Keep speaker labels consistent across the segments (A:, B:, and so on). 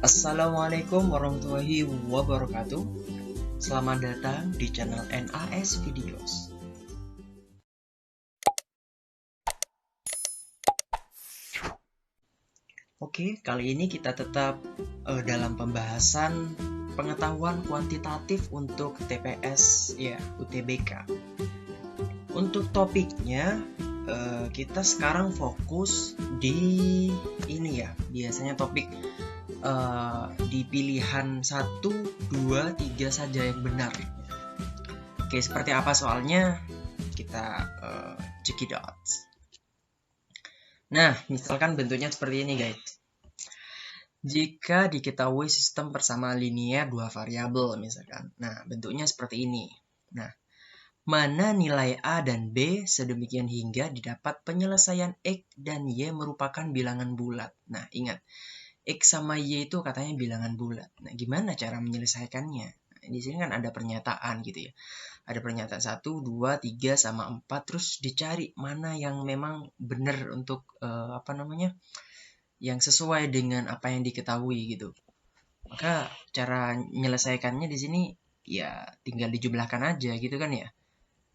A: Assalamualaikum warahmatullahi wabarakatuh. Selamat datang di channel NAS Videos. Oke, kali ini kita tetap dalam pembahasan pengetahuan kuantitatif untuk TPS ya, UTBK. Untuk topiknya kita sekarang fokus di ini ya, biasanya topik di pilihan 1, 2, 3 saja yang benar. Oke, seperti apa soalnya? Kita check it out. Nah, misalkan bentuknya seperti ini, guys. Jika diketahui sistem bersama linear dua variabel, misalkan. Nah, bentuknya seperti ini. Nah, mana nilai A dan B sedemikian hingga didapat penyelesaian X dan Y merupakan bilangan bulat. Nah, ingat. X sama Y itu katanya bilangan bulat. Nah, gimana cara menyelesaikannya? Nah, di sini kan ada pernyataan gitu ya. Ada pernyataan 1, 2, 3, sama 4. Terus dicari mana yang memang benar untuk yang sesuai dengan apa yang diketahui gitu. Maka cara menyelesaikannya di sini ya tinggal dijumlahkan aja gitu kan ya.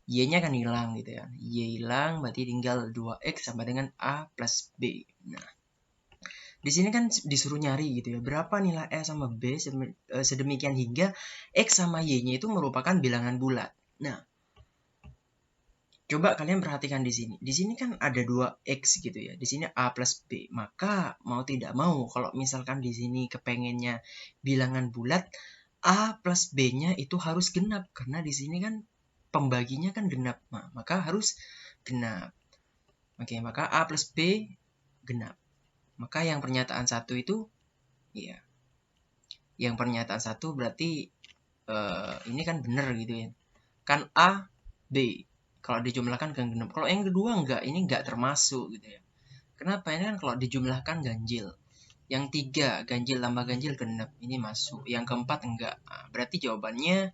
A: Y-nya kan hilang gitu ya. Y hilang berarti tinggal 2X sama dengan A plus B. Nah, di sini kan disuruh nyari gitu ya, berapa nilai A sama B sedemikian hingga X sama Y-nya itu merupakan bilangan bulat. Nah, coba kalian perhatikan di sini. Di sini kan ada 2X gitu ya. Di sini A plus B. Maka mau tidak mau kalau misalkan di sini kepengennya bilangan bulat, A plus B-nya itu harus genap karena di sini kan pembaginya kan genap. Nah, maka harus genap. Oke, maka A plus B genap. Maka yang pernyataan 1 itu ya. Yang pernyataan 1 berarti ini kan benar gitu ya. Kan A, B. Kalau dijumlahkan kan genap. Kalau yang kedua enggak, ini enggak termasuk gitu ya. Kenapa? Ini kan kalau dijumlahkan ganjil. Yang 3 ganjil tambah ganjil genap, ini masuk. Yang keempat enggak. Nah, berarti jawabannya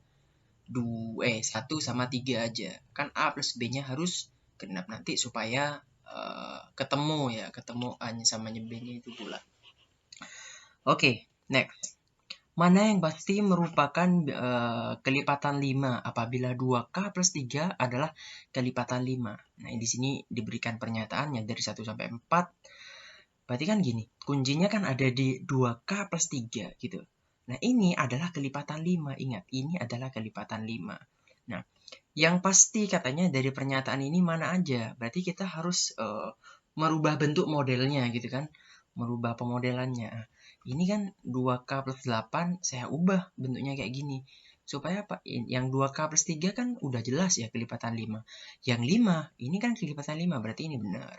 A: 1 sama 3 aja. Kan A plus B-nya harus genap nanti supaya ketemu ya, ketemu A-nya sama B-nya itu bulat. Oke, next. Mana yang pasti merupakan kelipatan 5 apabila 2K plus 3 adalah kelipatan 5. Nah, di sini diberikan pernyataannya dari 1 sampai 4. Berarti kan gini, kuncinya kan ada di 2K plus 3 gitu. Nah, ini adalah kelipatan 5. Ingat, ini adalah kelipatan 5. Nah, yang pasti katanya dari pernyataan ini mana aja. Berarti kita harus merubah bentuk modelnya gitu kan. Merubah pemodelannya. Ini kan 2K plus 8 saya ubah bentuknya kayak gini. Supaya apa? Yang 2K plus 3 kan udah jelas ya kelipatan 5. Yang 5 ini kan kelipatan 5 berarti ini benar.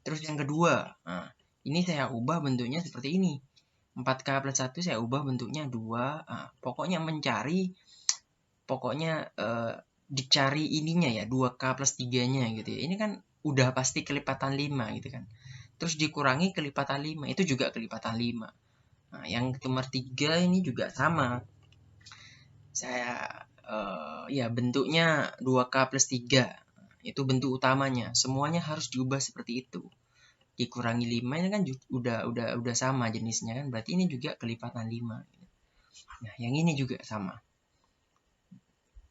A: Terus yang kedua, nah, ini saya ubah bentuknya seperti ini. 4K plus 1 saya ubah bentuknya 2. Nah, pokoknya dicari ininya ya 2K plus 3-nya gitu ya. Ini kan udah pasti kelipatan 5 gitu kan. Terus dikurangi kelipatan 5, itu juga kelipatan 5. Nah, yang nomor 3 ini juga sama. Saya ya bentuknya 2K plus 3. Itu bentuk utamanya. Semuanya harus diubah seperti itu. Dikurangi 5 ini kan udah sama jenisnya kan. Berarti ini juga kelipatan 5. Nah, yang ini juga sama.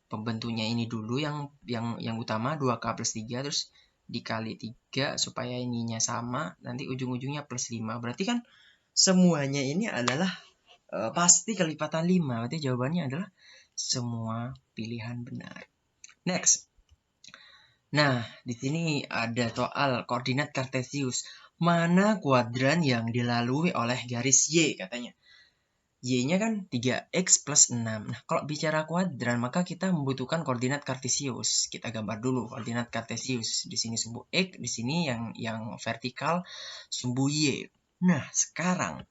A: Pembentuknya ini dulu yang utama 2K plus 3 terus dikali 3 supaya ininya sama. Nanti ujung-ujungnya plus 5. Berarti kan semuanya ini adalah pasti kelipatan 5. Berarti jawabannya adalah semua pilihan benar. Next. Nah, di sini ada soal koordinat kartesius. Mana kuadran yang dilalui oleh garis Y katanya. Y-nya kan 3X plus 6. Nah, kalau bicara kuadran, maka kita membutuhkan koordinat kartesius. Kita gambar dulu koordinat kartesius. Di sini sumbu X, di sini yang vertikal sumbu Y. Nah, sekarang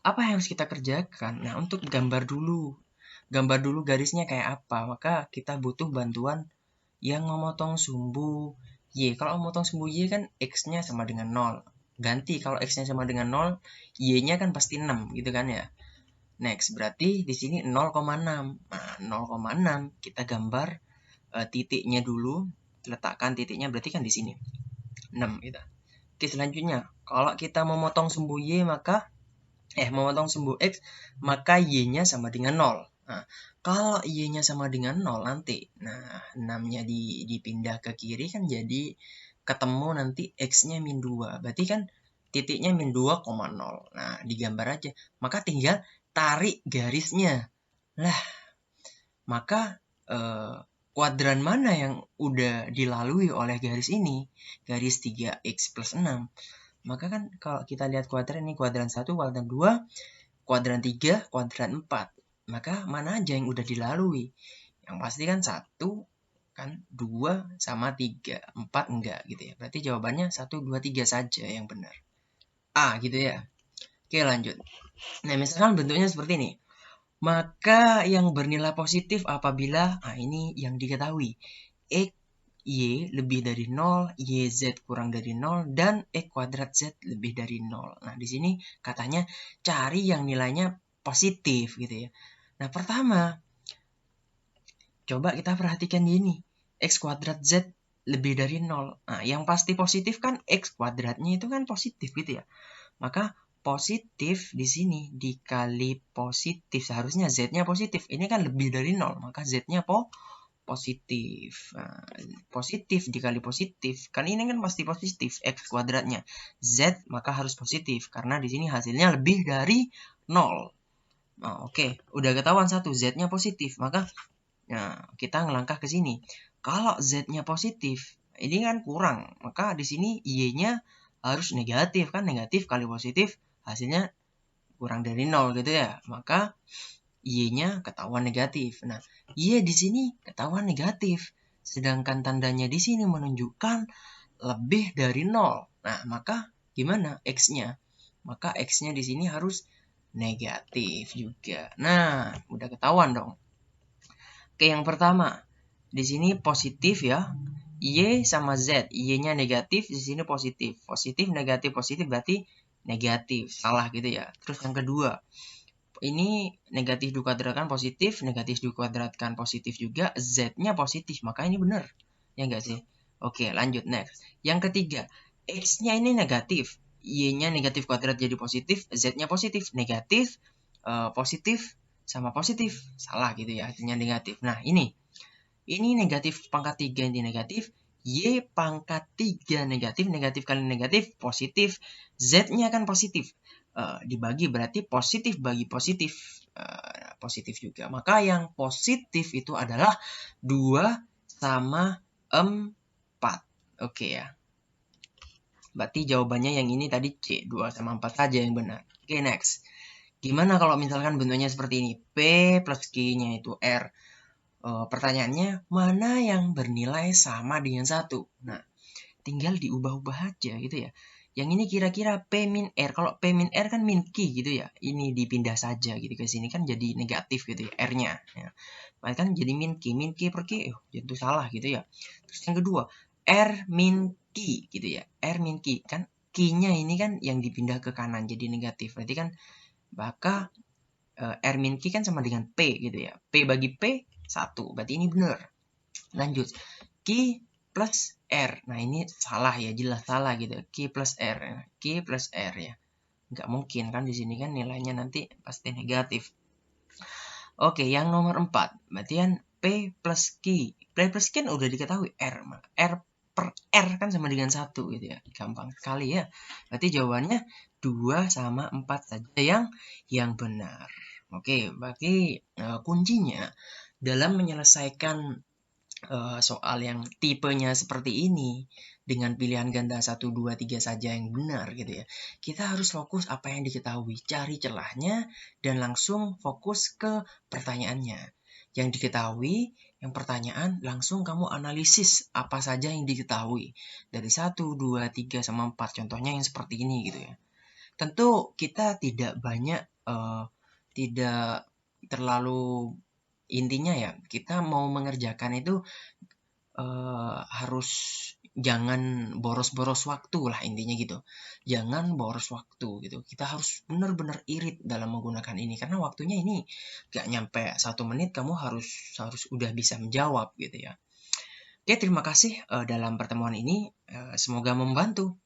A: apa yang harus kita kerjakan? Nah, untuk gambar dulu garisnya kayak apa. Maka kita butuh bantuan yang memotong sumbu Y. Kalau memotong sumbu Y kan X-nya sama dengan 0. Ganti kalau X-nya sama dengan 0, Y-nya kan pasti 6 gitu kan ya. Next, berarti di sini 0,6. Nah, 0,6 kita gambar titiknya dulu. Letakkan titiknya berarti kan di sini. 6 gitu. Oke, selanjutnya, kalau kita memotong sumbu Y maka memotong sumbu X, maka Y-nya sama dengan 0. Nah, kalau Y-nya sama dengan 0 nanti, nah 6-nya dipindah ke kiri kan jadi ketemu nanti X-nya min 2. Berarti kan titiknya min 2,0. Nah, digambar aja. Maka tinggal tarik garisnya. Lah, maka kuadran mana yang udah dilalui oleh garis ini? Garis 3X plus 6. Maka kan kalau kita lihat kuadran ini, kuadran 1, kuadran 2, kuadran 3, kuadran 4. Maka mana aja yang udah dilalui? Yang pasti kan 1, kan 2 sama 3, 4 enggak gitu ya. Berarti jawabannya 1, 2, 3 saja yang benar. Gitu ya. Oke, lanjut. Nah, misalkan bentuknya seperti ini. Maka yang bernilai positif apabila, ini yang diketahui. X, Y lebih dari 0, YZ kurang dari 0, dan X kuadrat Z lebih dari 0. Nah, di sini katanya cari yang nilainya positif gitu ya. Nah, pertama, coba kita perhatikan gini. X kuadrat Z lebih dari 0. Nah, yang pasti positif kan X kuadratnya itu kan positif gitu ya. Maka positif di sini dikali positif, seharusnya Z-nya positif. Ini kan lebih dari 0, maka Z-nya positif. Nah, positif dikali positif, kan ini kan pasti positif, X kuadratnya. Z maka harus positif, karena di sini hasilnya lebih dari 0. Nah, oke, udah ketahuan satu, Z-nya positif, maka kita ngelangkah ke sini. Kalau Z-nya positif, ini kan kurang, maka di sini Y-nya harus negatif, kan negatif kali positif, hasilnya kurang dari 0 gitu ya. Maka Y-nya ketahuan negatif. Nah, Y di sini ketahuan negatif. Sedangkan tandanya di sini menunjukkan lebih dari 0. Nah, maka gimana X-nya? Maka X-nya di sini harus negatif juga. Nah, udah ketahuan dong. Oke, yang pertama. Di sini positif ya. Y sama Z. Y-nya negatif, di sini positif. Positif, negatif, positif berarti negatif. Salah gitu ya. Terus yang kedua. Ini negatif dikuadratkan positif, negatif dikuadratkan positif juga, Z-nya positif, maka ini benar. Ya enggak sih? Oke, lanjut next. Yang ketiga, X-nya ini negatif, Y-nya negatif kuadrat jadi positif, Z-nya positif, negatif, positif, sama positif. Salah gitu ya, hasilnya negatif. Nah, ini negatif pangkat 3 ini negatif, Y pangkat 3 negatif, negatif kali negatif, positif, Z-nya kan positif. Dibagi berarti positif bagi positif, positif juga. Maka yang positif itu adalah 2 sama 4. Oke ya. Berarti jawabannya yang ini tadi C, 2 sama 4 saja yang benar. Oke, next. Gimana kalau misalkan bentuknya seperti ini? P plus Q-nya itu R. Pertanyaannya, mana yang bernilai sama dengan 1? Nah, tinggal diubah-ubah aja gitu ya. Yang ini kira-kira P min R. Kalau P min R kan min Q gitu ya. Ini dipindah saja gitu ke sini kan jadi negatif gitu ya R-nya. Ya. Maka kan jadi min Q per Q. Jadi salah gitu ya. Terus yang kedua, R min Q gitu ya. R min Q kan Q-nya ini kan yang dipindah ke kanan jadi negatif. Berarti kan maka R min Q kan sama dengan P gitu ya. P bagi P 1. Berarti ini benar. Lanjut. Q plus R. Nah, ini salah ya, jelas salah gitu. Q plus R. Q plus R ya. Nggak mungkin kan di sini kan nilainya nanti pasti negatif. Oke, yang nomor 4. Berarti kan P plus Q. P plus Q kan udah diketahui R. R per R kan sama dengan 1 gitu ya. Gampang sekali ya. Berarti jawabannya 2 sama 4 saja yang benar. Oke, berarti kuncinya dalam menyelesaikan soal yang tipenya seperti ini dengan pilihan ganda 1, 2, 3 saja yang benar gitu ya. Kita harus fokus apa yang diketahui, cari celahnya dan langsung fokus ke pertanyaannya. Yang diketahui, yang pertanyaan langsung kamu analisis apa saja yang diketahui. Dari 1, 2, 3 sama 4 contohnya yang seperti ini gitu ya. Tentu kita tidak banyak tidak terlalu intinya ya kita mau mengerjakan itu harus jangan boros-boros waktu lah intinya gitu. Jangan boros waktu gitu. Kita harus benar-benar irit dalam menggunakan ini karena waktunya ini gak nyampe 1 menit kamu harus udah bisa menjawab gitu ya. Oke, terima kasih dalam pertemuan ini semoga membantu.